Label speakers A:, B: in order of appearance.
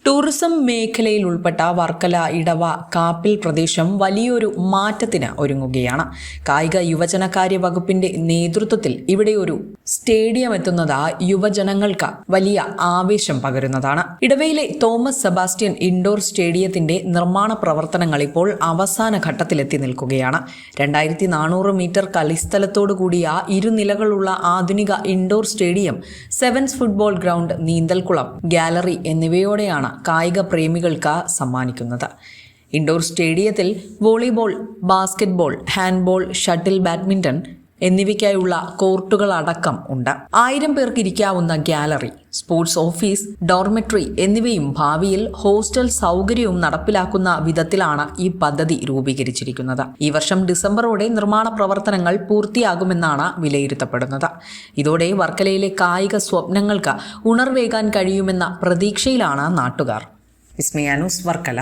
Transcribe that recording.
A: Tourism മേഖലയിൽ ഉൾപ്പെട്ട വർക്കല, ഇടവ, കാപ്പിൽ പ്രദേശം വലിയൊരു മാറ്റത്തിന് ഒരുങ്ങുകയാണ്. കായിക യുവജനകാര്യ വകുപ്പിന്റെ നേതൃത്വത്തിൽ ഇവിടെ ഒരു സ്റ്റേഡിയം എത്തുന്നത് യുവജനങ്ങൾക്ക് വലിയ ആവേശം പകരുന്നതാണ്. ഇടവയിലെ തോമസ് സെബാസ്റ്റ്യൻ ഇൻഡോർ സ്റ്റേഡിയത്തിന്റെ നിർമ്മാണ പ്രവർത്തനങ്ങൾ ഇപ്പോൾ അവസാന ഘട്ടത്തിലെത്തി നിൽക്കുകയാണ്. 2400 മീറ്റർ കളിസ്ഥലത്തോടു കൂടിയ ഇരുനിലകളുള്ള ആധുനിക indoor stadium, sevens football ground, നീന്തൽക്കുളം, ഗാലറി എന്നിവയോടെയാണ് കായിക പ്രേമികൾക്ക് സമ്മാനിക്കുന്നത്. ഇൻഡോർ സ്റ്റേഡിയത്തിൽ volleyball, basketball, handball, shuttle badminton എന്നിവയ്ക്കായുള്ള കോർട്ടുകളടക്കം ഉണ്ട്. 1000 പേർക്ക് ഇരിക്കാവുന്ന ഗാലറി, സ്പോർട്സ് ഓഫീസ്, ഡോർമെട്രി എന്നിവയും ഭാവിയിൽ ഹോസ്റ്റൽ സൗകര്യവും നടപ്പിലാക്കുന്ന വിധത്തിലാണ് ഈ പദ്ധതി രൂപീകരിച്ചിരിക്കുന്നത്. ഈ വർഷം ഡിസംബറോടെ നിർമ്മാണ പ്രവർത്തനങ്ങൾ പൂർത്തിയാകുമെന്നാണ് വിലയിരുത്തപ്പെടുന്നത്. ഇതോടെ വർക്കലയിലെ കായിക സ്വപ്നങ്ങൾക്ക് ഉണർവേകാൻ കഴിയുമെന്ന പ്രതീക്ഷയിലാണ് നാട്ടുകാർ. വിസ്മയ ന്യൂസ്, വർക്കല.